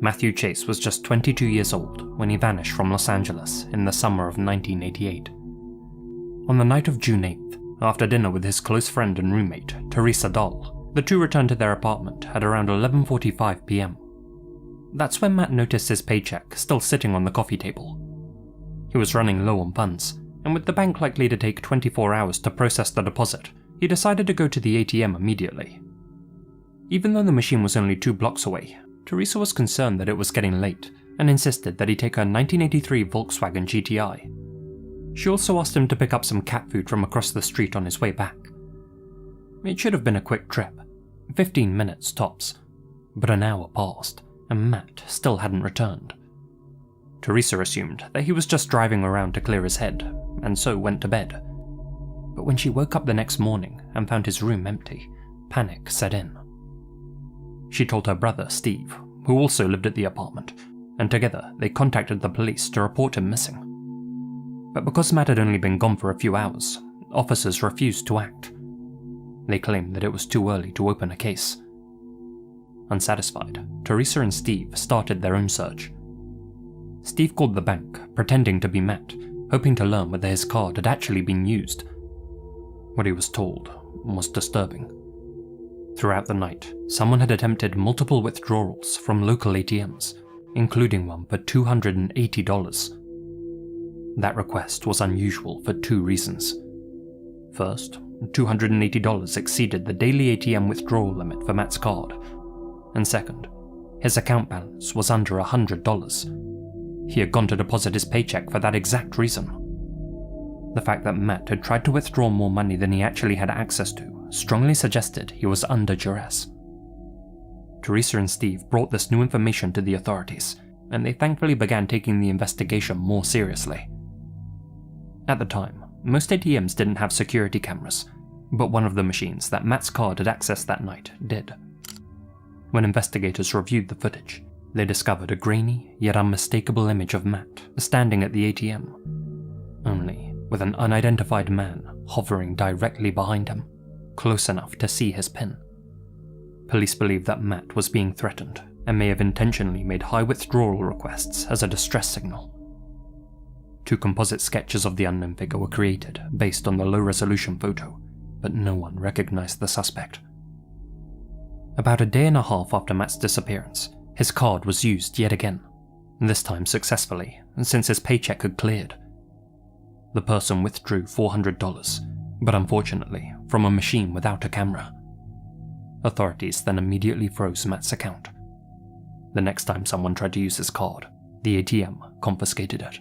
Matthew Chase was just 22 years old when he vanished from Los Angeles in the summer of 1988. On the night of June 8th, after dinner with his close friend and roommate, Teresa Dahl, the two returned to their apartment at around 11:45 p.m. That's when Matt noticed his paycheck still sitting on the coffee table. He was running low on funds, and with the bank likely to take 24 hours to process the deposit, he decided to go to the ATM immediately. Even though the machine was only 2 blocks away, Teresa was concerned that it was getting late and insisted that he take her 1983 Volkswagen GTI. She also asked him to pick up some cat food from across the street on his way back. It should have been a quick trip, 15 minutes tops, but an hour passed and Matt still hadn't returned. Teresa assumed that he was just driving around to clear his head, and so went to bed. But when she woke up the next morning and found his room empty, panic set in. She told her brother, Steve, who also lived at the apartment, and together they contacted the police to report him missing. But because Matt had only been gone for a few hours, officers refused to act. They claimed that it was too early to open a case. Unsatisfied, Teresa and Steve started their own search. Steve called the bank, pretending to be Matt, hoping to learn whether his card had actually been used. What he was told was disturbing. Throughout the night, someone had attempted multiple withdrawals from local ATMs, including one for $280. That request was unusual for 2 reasons. First, $280 exceeded the daily ATM withdrawal limit for Matt's card, and second, his account balance was under $100. He had gone to deposit his paycheck for that exact reason. The fact that Matt had tried to withdraw more money than he actually had access to strongly suggested he was under duress. Teresa and Steve brought this new information to the authorities, and they thankfully began taking the investigation more seriously. At the time, most ATMs didn't have security cameras, but one of the machines that Matt's card had accessed that night did. When investigators reviewed the footage, they discovered a grainy yet unmistakable image of Matt standing at the ATM, only with an unidentified man hovering directly behind him, close enough to see his PIN. Police believe that Matt was being threatened and may have intentionally made high withdrawal requests as a distress signal. 2 composite sketches of the unknown figure were created based on the low-resolution photo, but no one recognized the suspect. About a day and a half after Matt's disappearance, his card was used yet again, this time successfully, since his paycheck had cleared. The person withdrew $400, but unfortunately from a machine without a camera. Authorities then immediately froze Matt's account. The next time someone tried to use his card, the ATM confiscated it.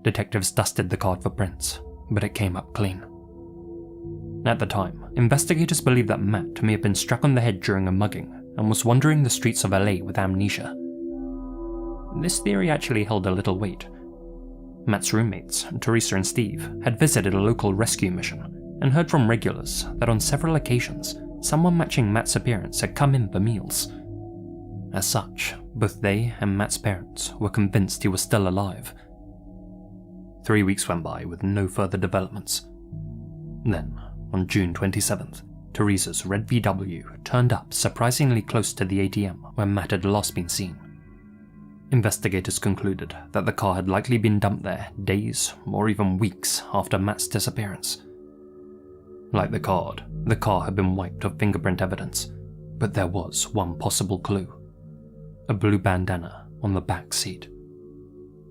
Detectives dusted the card for prints, but it came up clean. At the time, investigators believed that Matt may have been struck on the head during a mugging and was wandering the streets of LA with amnesia. This theory actually held a little weight. Matt's roommates, Teresa and Steve, had visited a local rescue mission and heard from regulars that on several occasions, someone matching Matt's appearance had come in for meals. As such, both they and Matt's parents were convinced he was still alive. 3 weeks went by with no further developments. Then, on June 27th, Teresa's red VW turned up surprisingly close to the ATM where Matt had last been seen. Investigators concluded that the car had likely been dumped there days or even weeks after Matt's disappearance. Like the car had been wiped of fingerprint evidence, but there was one possible clue: a blue bandana on the back seat.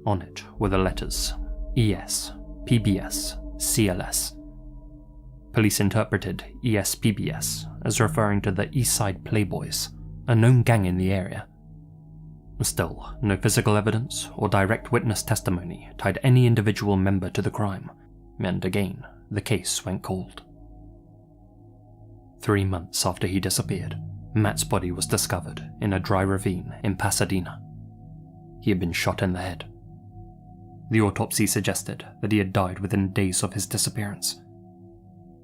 On it were the letters ES, PBS, CLS. Police interpreted ES-PBS as referring to the Eastside Playboys, a known gang in the area. Still, no physical evidence or direct witness testimony tied any individual member to the crime, and again, the case went cold. 3 months after he disappeared, Matt's body was discovered in a dry ravine in Pasadena. He had been shot in the head. The autopsy suggested that he had died within days of his disappearance.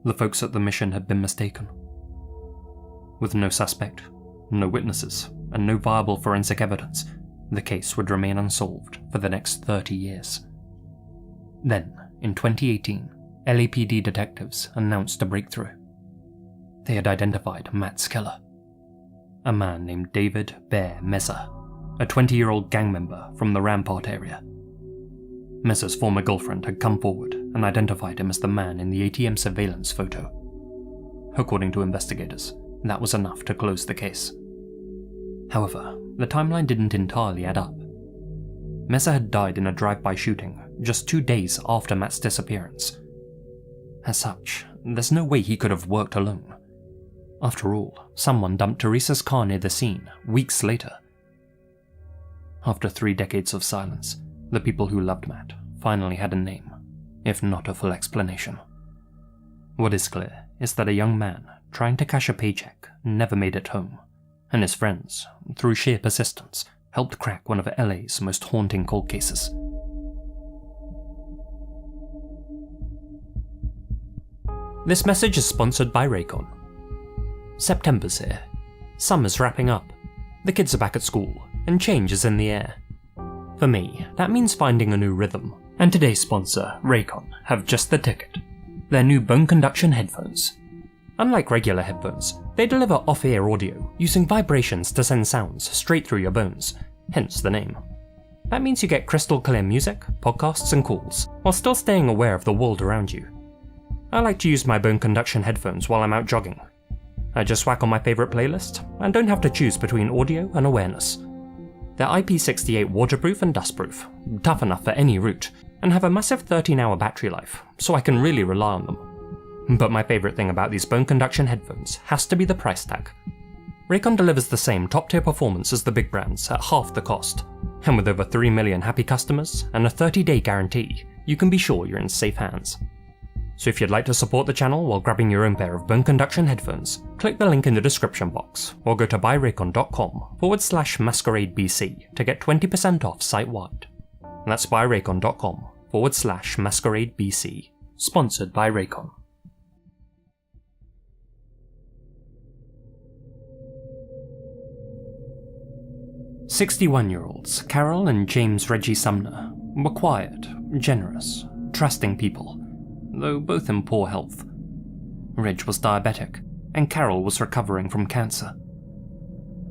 The folks at the mission had been mistaken. With no suspect, no witnesses, and no viable forensic evidence, the case would remain unsolved for the next 30 years. Then, in 2018, LAPD detectives announced a breakthrough. They had identified Matt's killer, a man named David Bear Meza, a 20-year-old gang member from the Rampart area. Mesa's former girlfriend had come forward and identified him as the man in the ATM surveillance photo. According to investigators, that was enough to close the case. However, the timeline didn't entirely add up. Mesa had died in a drive-by shooting just 2 days after Matt's disappearance. As such, there's no way he could have worked alone. After all, someone dumped Teresa's car near the scene weeks later. After 3 decades of silence, the people who loved Matt finally had a name, if not a full explanation. What is clear is that a young man trying to cash a paycheck never made it home, and his friends, through sheer persistence, helped crack one of LA's most haunting cold cases. This message is sponsored by Raycon. September's here. Summer's wrapping up. The kids are back at school, and change is in the air. For me, that means finding a new rhythm, and today's sponsor, Raycon, have just the ticket. Their new bone conduction headphones. Unlike regular headphones, they deliver off-ear audio using vibrations to send sounds straight through your bones, hence the name. That means you get crystal clear music, podcasts and calls, while still staying aware of the world around you. I like to use my bone conduction headphones while I'm out jogging. I just whack on my favourite playlist, and don't have to choose between audio and awareness. They're IP68 waterproof and dustproof, tough enough for any route, and have a massive 13-hour battery life, so I can really rely on them. But my favourite thing about these bone conduction headphones has to be the price tag. Raycon delivers the same top-tier performance as the big brands at half the cost, and with over 3 million happy customers and a 30-day guarantee, you can be sure you're in safe hands. So if you'd like to support the channel while grabbing your own pair of bone conduction headphones, click the link in the description box, or go to buyraycon.com/masqueradebc to get 20% off site-wide. That's buyraycon.com/masqueradebc, sponsored by Raycon. "61-year-olds Carol and James Reggie Sumner were quiet, generous, trusting people, though both in poor health. Reg was diabetic, and Carol was recovering from cancer.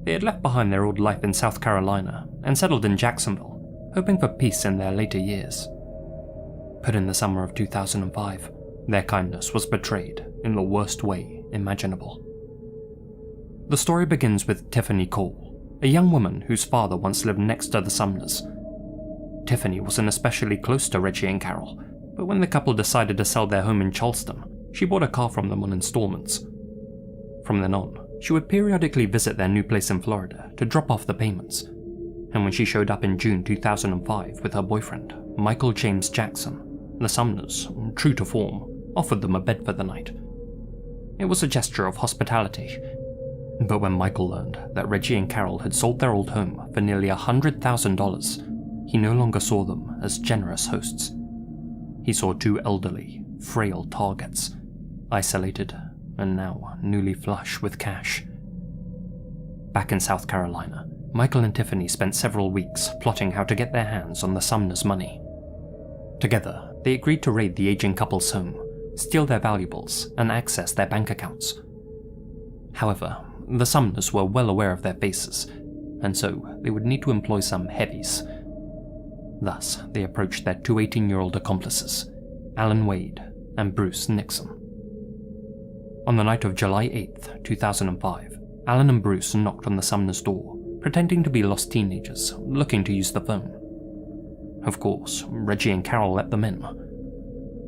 They had left behind their old life in South Carolina and settled in Jacksonville, hoping for peace in their later years. But in the summer of 2005, their kindness was betrayed in the worst way imaginable. The story begins with Tiffany Cole, a young woman whose father once lived next to the Sumners. Tiffany wasn't especially close to Reggie and Carol, but when the couple decided to sell their home in Charleston, she bought a car from them on installments. From then on, she would periodically visit their new place in Florida to drop off the payments, and when she showed up in June 2005 with her boyfriend, Michael James Jackson, the Sumners, true to form, offered them a bed for the night. It was a gesture of hospitality, but when Michael learned that Reggie and Carol had sold their old home for nearly $100,000, he no longer saw them as generous hosts. He saw 2 elderly, frail targets, isolated and now newly flush with cash. Back in South Carolina, Michael and Tiffany spent several weeks plotting how to get their hands on the Sumners' money. Together, they agreed to raid the aging couple's home, steal their valuables, and access their bank accounts. However, the Sumners were well aware of their faces, and so they would need to employ some heavies. Thus, they approached their 2 18-year-old accomplices, Alan Wade and Bruce Nixon. On the night of July 8, 2005, Alan and Bruce knocked on the Sumners' door, pretending to be lost teenagers looking to use the phone. Of course, Reggie and Carol let them in.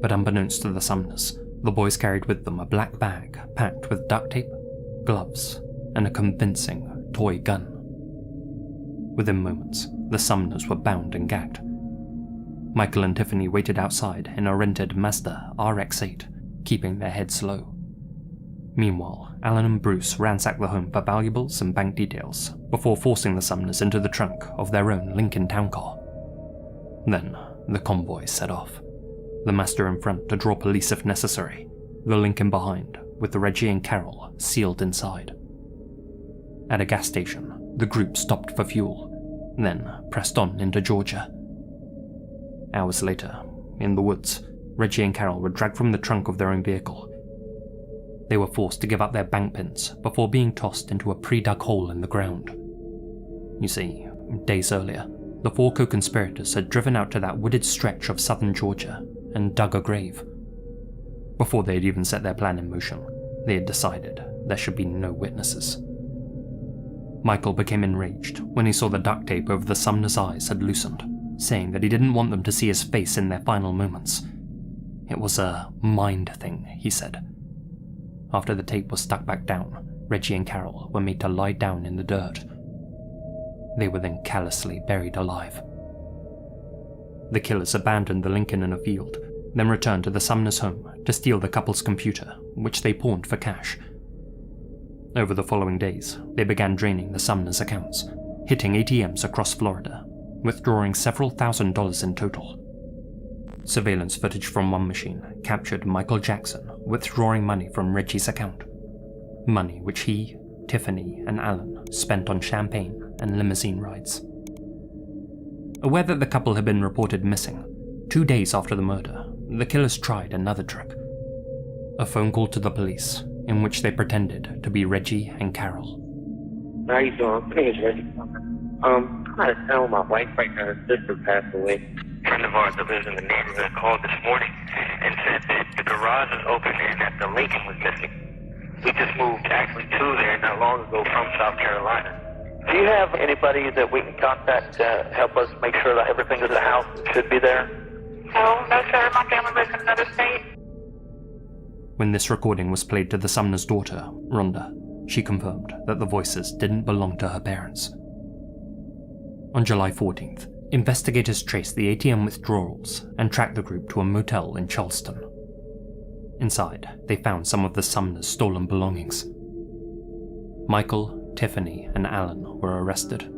But unbeknownst to the Sumners, the boys carried with them a black bag packed with duct tape, gloves, and a convincing toy gun. Within moments, the Sumners were bound and gagged. Michael and Tiffany waited outside in a rented Mazda RX-8, keeping their heads low. Meanwhile, Alan and Bruce ransacked the home for valuables and bank details before forcing the Sumners into the trunk of their own Lincoln Town Car. Then, the convoy set off, the Mazda in front to draw police if necessary, the Lincoln behind with the Reggie and Carol sealed inside. At a gas station, the group stopped for fuel, then pressed on into Georgia. Hours later, in the woods, Reggie and Carol were dragged from the trunk of their own vehicle. They were forced to give up their bank pins before being tossed into a pre-dug hole in the ground. You see, Days earlier, the 4 co-conspirators had driven out to that wooded stretch of southern Georgia and dug a grave. Before they had even set their plan in motion, they had decided there should be no witnesses. Michael became enraged when he saw the duct tape over the Sumner's eyes had loosened, saying that he didn't want them to see his face in their final moments. It was a mind thing, he said. After the tape was stuck back down, Reggie and Carol were made to lie down in the dirt. They were then callously buried alive. The killers abandoned the Lincoln in a field, then returned to the Sumner's home to steal the couple's computer, which they pawned for cash. Over the following days, they began draining the Sumner's accounts, hitting ATMs across Florida, withdrawing several $1,000s in total. Surveillance footage from one machine captured Michael Jackson withdrawing money from Reggie's account, money which he, Tiffany, and Alan spent on champagne and limousine rides. Aware that the couple had been reported missing, 2 days after the murder, the killers tried another trick. A phone call to the police, in which they pretended to be Reggie and Carol. How you doing? My name is Reggie. I'm out of town with my wife right now. Her sister passed away. A friend of ours that lives in the neighborhood called this morning and said that the garage was open and that the Lincoln was missing. We just moved actually to there not long ago from South Carolina. Do you have anybody that we can contact to help us make sure that everything in the house should be there? No, sir. My family lives in another state. When this recording was played to the Sumner's daughter, Rhonda, she confirmed that the voices didn't belong to her parents. On July 14th, investigators traced the ATM withdrawals and tracked the group to a motel in Charleston. Inside, they found some of the Sumner's stolen belongings. Michael, Tiffany, and Alan were arrested.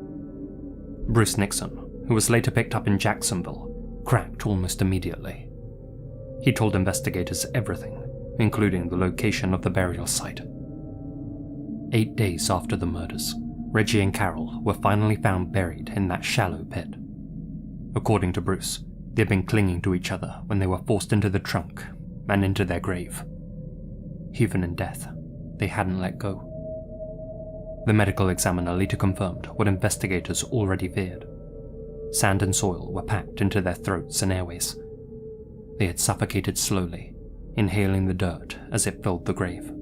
Bruce Nixon, who was later picked up in Jacksonville, cracked almost immediately. He told investigators everything, including the location of the burial site. 8 days after the murders, Reggie and Carol were finally found buried in that shallow pit. According to Bruce, they had been clinging to each other when they were forced into the trunk and into their grave. Even in death, they hadn't let go. The medical examiner later confirmed what investigators already feared. Sand and soil were packed into their throats and airways. They had suffocated slowly, inhaling the dirt as it filled the grave.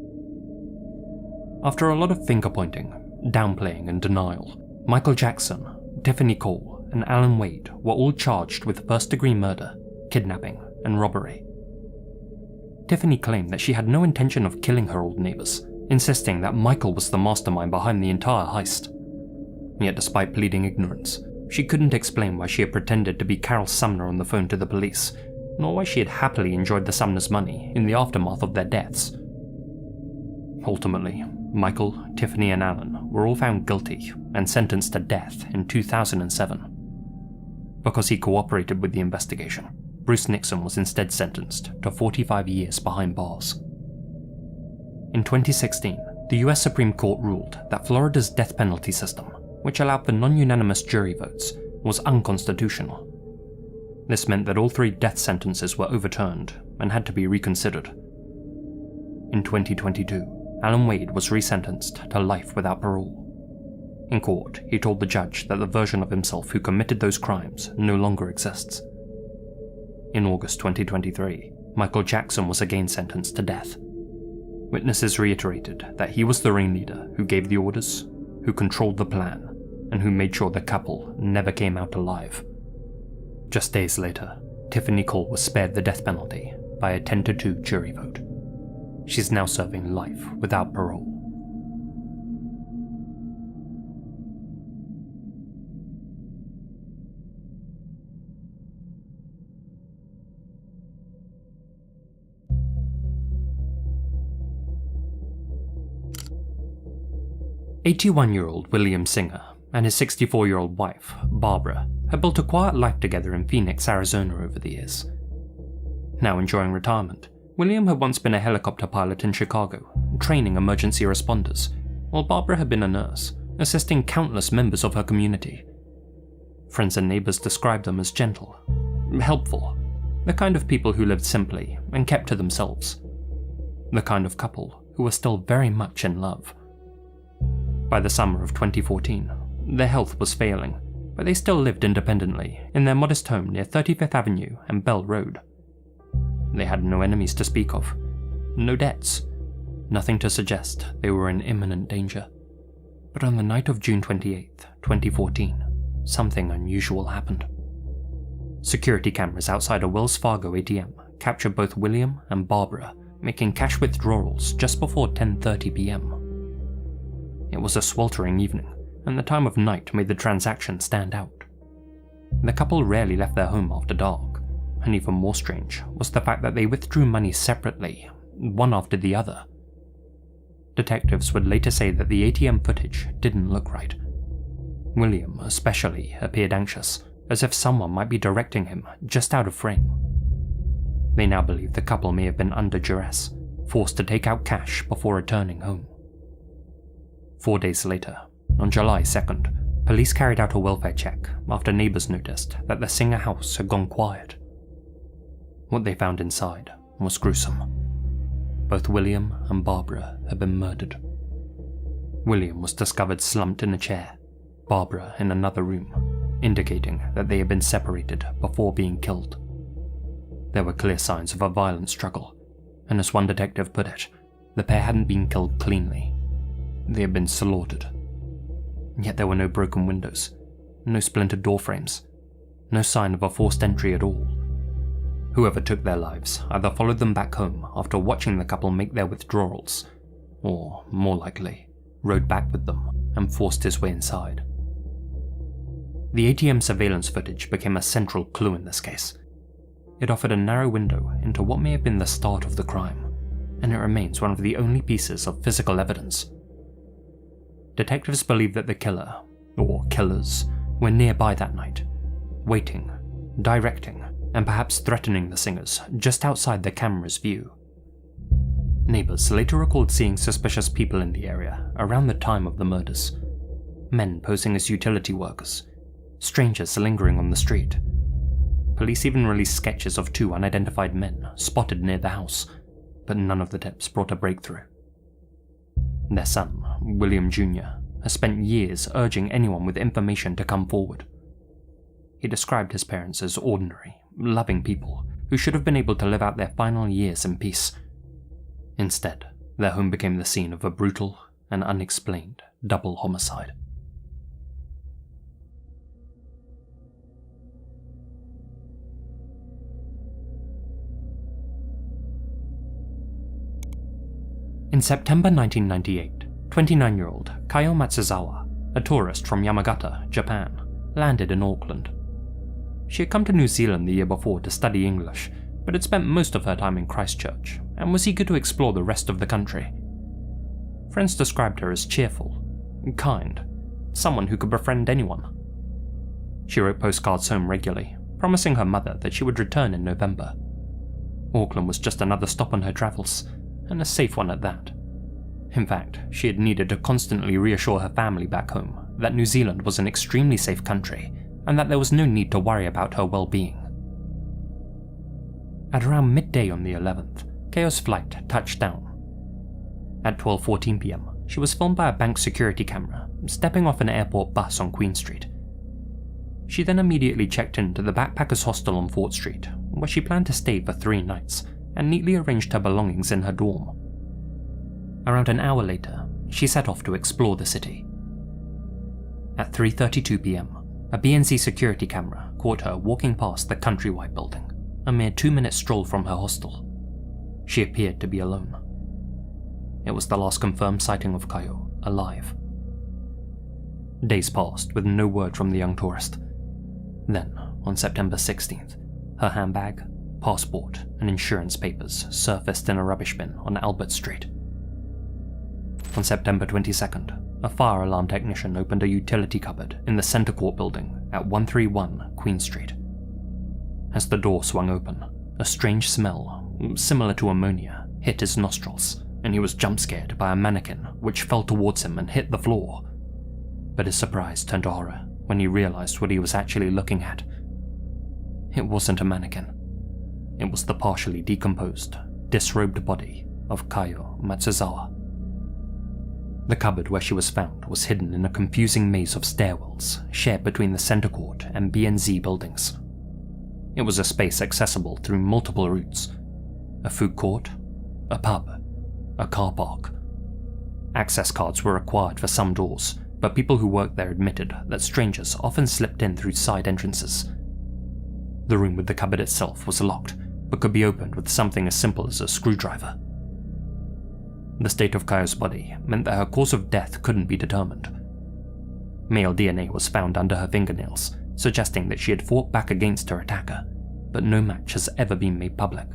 After a lot of finger-pointing, downplaying, and denial, Michael Jackson, Tiffany Cole, and Alan Wade were all charged with first-degree murder, kidnapping, and robbery. Tiffany claimed that she had no intention of killing her old neighbors, insisting that Michael was the mastermind behind the entire heist. Yet despite pleading ignorance, she couldn't explain why she had pretended to be Carol Sumner on the phone to the police, nor why she had happily enjoyed the Sumner's money in the aftermath of their deaths. Ultimately, Michael, Tiffany, and Alan were all found guilty and sentenced to death in 2007. Because he cooperated with the investigation, Bruce Nixon was instead sentenced to 45 years behind bars. In 2016, the US Supreme Court ruled that Florida's death penalty system, which allowed for non-unanimous jury votes, was unconstitutional. This meant that all 3 death sentences were overturned and had to be reconsidered. In 2022, Alan Wade was resentenced to life without parole. In court, he told the judge that the version of himself who committed those crimes no longer exists. In August 2023, Michael Jackson was again sentenced to death. Witnesses reiterated that he was the ringleader who gave the orders, who controlled the plan, and who made sure the couple never came out alive. Just days later, Tiffany Cole was spared the death penalty by a 10-2 jury vote. She's now serving life without parole. "81-year-old William Singer and his 64-year-old wife, Barbara, had built a quiet life together in Phoenix, Arizona over the years. Now enjoying retirement, William had once been a helicopter pilot in Chicago, training emergency responders, while Barbara had been a nurse, assisting countless members of her community. Friends and neighbors described them as gentle, helpful, the kind of people who lived simply and kept to themselves, the kind of couple who were still very much in love. By the summer of 2014, their health was failing, but they still lived independently in their modest home near 35th Avenue and Bell Road. They had no enemies to speak of, no debts, nothing to suggest they were in imminent danger. But on the night of June 28, 2014, something unusual happened. Security cameras outside a Wells Fargo ATM captured both William and Barbara making cash withdrawals just before 10:30 p.m. It was a sweltering evening, and the time of night made the transaction stand out. The couple rarely left their home after dark, and even more strange was the fact that they withdrew money separately, one after the other. Detectives would later say that the ATM footage didn't look right. William especially appeared anxious, as if someone might be directing him just out of frame. They now believe the couple may have been under duress, forced to take out cash before returning home. 4 days later, on July 2nd, police carried out a welfare check after neighbors noticed that the Singer house had gone quiet. What they found inside was gruesome. Both William and Barbara had been murdered. William was discovered slumped in a chair, Barbara in another room, indicating that they had been separated before being killed. There were clear signs of a violent struggle, and as one detective put it, the pair hadn't been killed cleanly. They had been slaughtered. Yet there were no broken windows, no splintered door frames, no sign of a forced entry at all. Whoever took their lives either followed them back home after watching the couple make their withdrawals, or, more likely, rode back with them and forced his way inside. The ATM surveillance footage became a central clue in this case. It offered a narrow window into what may have been the start of the crime, and it remains one of the only pieces of physical evidence. Detectives believe that the killer, or killers, were nearby that night, waiting, directing, and perhaps threatening the Singers just outside the camera's view. Neighbors later recalled seeing suspicious people in the area around the time of the murders. Men posing as utility workers, strangers lingering on the street. Police even released sketches of 2 unidentified men spotted near the house, but none of the tips brought a breakthrough. Their son, William Jr., has spent years urging anyone with information to come forward. He described his parents as ordinary, loving people who should have been able to live out their final years in peace. Instead, their home became the scene of a brutal and unexplained double homicide. In September 1998, 29-year-old Kayo Matsuzawa, a tourist from Yamagata, Japan, landed in Auckland. She had come to New Zealand the year before to study English, but had spent most of her time in Christchurch and was eager to explore the rest of the country. Friends described her as cheerful, kind, someone who could befriend anyone. She wrote postcards home regularly, promising her mother that she would return in November. Auckland was just another stop on her travels, and a safe one at that. In fact, she had needed to constantly reassure her family back home that New Zealand was an extremely safe country and that there was no need to worry about her well-being. At around midday on the 11th, Kayo's flight touched down. At 12:14 p.m, she was filmed by a bank security camera stepping off an airport bus on Queen Street. She then immediately checked into the backpackers hostel on Fort Street, where she planned to stay for 3 nights, and neatly arranged her belongings in her dorm. Around an hour later, she set off to explore the city. At 3:32 p.m, a BNZ security camera caught her walking past the Countrywide building, a mere 2-minute stroll from her hostel. She appeared to be alone. It was the last confirmed sighting of Kayo alive. Days passed with no word from the young tourist. Then, on September 16th, her handbag, passport, and insurance papers surfaced in a rubbish bin on Albert Street. On September 22nd, a fire alarm technician opened a utility cupboard in the Centre Court building at 131 Queen Street. As the door swung open, a strange smell, similar to ammonia, hit his nostrils, and he was jump-scared by a mannequin which fell towards him and hit the floor. But his surprise turned to horror when he realized what he was actually looking at. It wasn't a mannequin. It was the partially decomposed, disrobed body of Kayo Matsuzawa. The cupboard where she was found was hidden in a confusing maze of stairwells shared between the Center Court and B&Z buildings. It was a space accessible through multiple routes: a food court, a pub, a car park. Access cards were required for some doors, but people who worked there admitted that strangers often slipped in through side entrances. The room with the cupboard itself was locked, but could be opened with something as simple as a screwdriver. The state of Kayo's body meant that her cause of death couldn't be determined. Male DNA was found under her fingernails, suggesting that she had fought back against her attacker, but no match has ever been made public.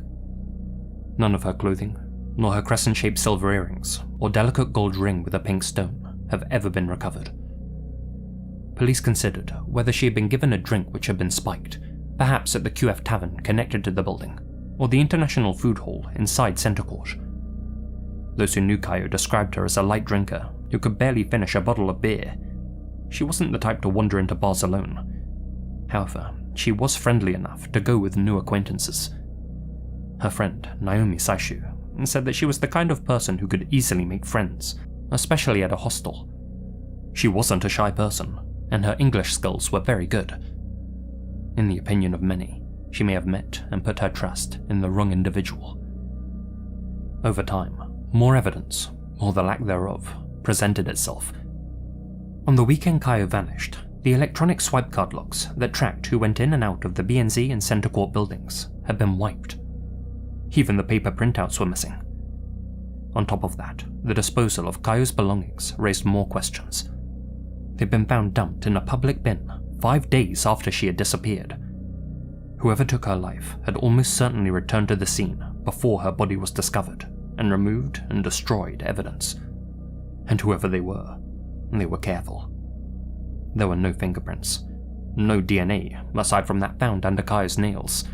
None of her clothing, nor her crescent-shaped silver earrings or delicate gold ring with a pink stone have ever been recovered. Police considered whether she had been given a drink which had been spiked, perhaps at the QF Tavern connected to the building, or the International Food Hall inside Center Court. Those who knew Kayo described her as a light drinker who could barely finish a bottle of beer. She wasn't the type to wander into bars alone. However, she was friendly enough to go with new acquaintances. Her friend, Naomi Saishu, said that she was the kind of person who could easily make friends, especially at a hostel. She wasn't a shy person, and her English skills were very good. In the opinion of many, she may have met and put her trust in the wrong individual. Over time, more evidence, or the lack thereof, presented itself. On the weekend Kayo vanished, the electronic swipe card logs that tracked who went in and out of the B&Z and Center Court buildings had been wiped. Even the paper printouts were missing. On top of that, the disposal of Kayo's belongings raised more questions. They'd been found dumped in a public bin 5 days after she had disappeared. Whoever took her life had almost certainly returned to the scene before her body was discovered and removed and destroyed evidence. And whoever they were careful. There were no fingerprints, no DNA aside from that found under Kayo's nails.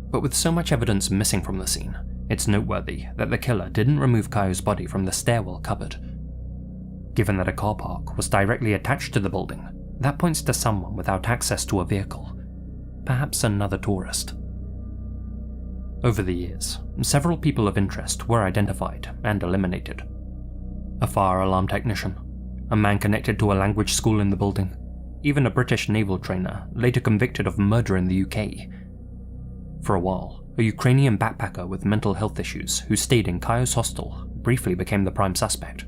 But with so much evidence missing from the scene, it's noteworthy that the killer didn't remove Kayo's body from the stairwell cupboard. Given that a car park was directly attached to the building, that points to someone without access to a vehicle, perhaps another tourist. Over the years, several people of interest were identified and eliminated. A fire alarm technician, a man connected to a language school in the building, even a British naval trainer later convicted of murder in the UK. For a while, a Ukrainian backpacker with mental health issues who stayed in Kayo's hostel briefly became the prime suspect.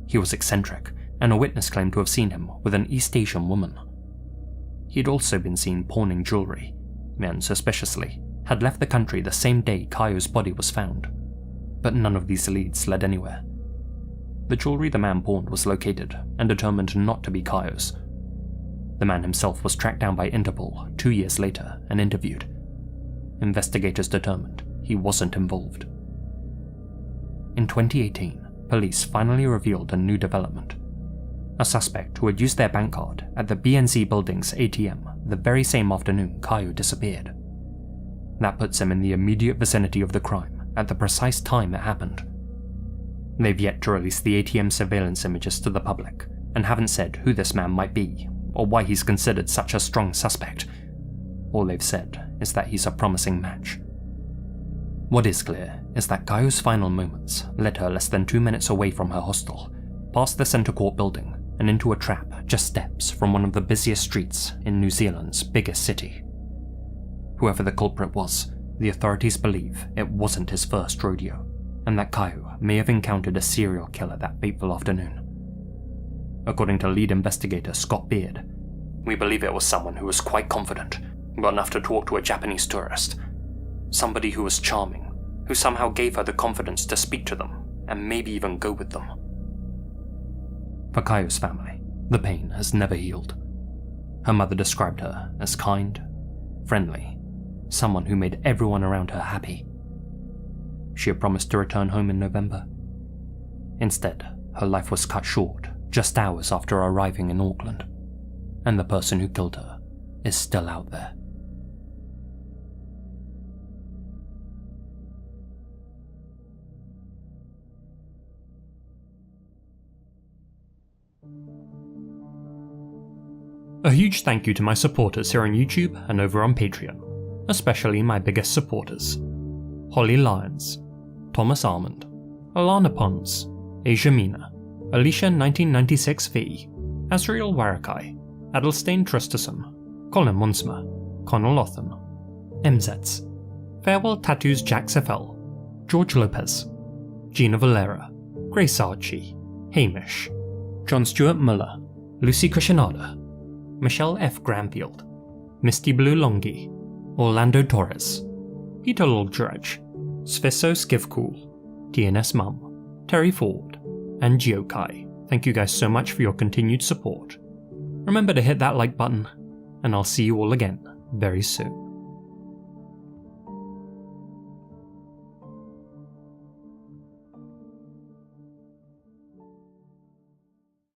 He was eccentric, and a witness claimed to have seen him with an East Asian woman. He had also been seen pawning jewelry, and suspiciously, had left the country the same day Kayo's body was found. But none of these leads led anywhere. The jewelry the man pawned was located and determined not to be Kayo's. The man himself was tracked down by Interpol 2 years later and interviewed. Investigators determined he wasn't involved. In 2018, police finally revealed a new development. A suspect who had used their bank card at the B&Z building's ATM the very same afternoon Kayo disappeared. That puts him in the immediate vicinity of the crime at the precise time it happened. They've yet to release the ATM surveillance images to the public and haven't said who this man might be or why he's considered such a strong suspect. All they've said is that he's a promising match. What is clear is that Kayo's final moments led her less than 2 minutes away from her hostel, past the Center Court building and into a trap just steps from one of the busiest streets in New Zealand's biggest city. Whoever the culprit was, the authorities believe it wasn't his first rodeo, and that Kayo may have encountered a serial killer that fateful afternoon. According to lead investigator Scott Beard, "We believe it was someone who was quite confident, got enough to talk to a Japanese tourist. Somebody who was charming, who somehow gave her the confidence to speak to them, and maybe even go with them." For Kayo's family, the pain has never healed. Her mother described her as kind, friendly, someone who made everyone around her happy. She had promised to return home in November. Instead, her life was cut short just hours after arriving in Auckland, and the person who killed her is still out there. A huge thank you to my supporters here on YouTube and over on Patreon, especially my biggest supporters: Holly Lyons, Thomas Armand, Alana Pons, Asia Mina, Alicia 1996 V, Asriel Warakai, Adelstein Trustesum, Colin Munsma, Connell Lotham, MZs, Farewell Tattoos Jax FL, George Lopez, Gina Valera, Grace Archie, Hamish, John Stuart Muller, Lucy Cushinada, Michelle F. Granfield, Misty Blue Longi, Orlando Torres, Peter Loldredge, Svisso Skivcool, DNS Mum, Terry Ford, and Geokai. Thank you guys so much for your continued support. Remember to hit that like button, and I'll see you all again very soon.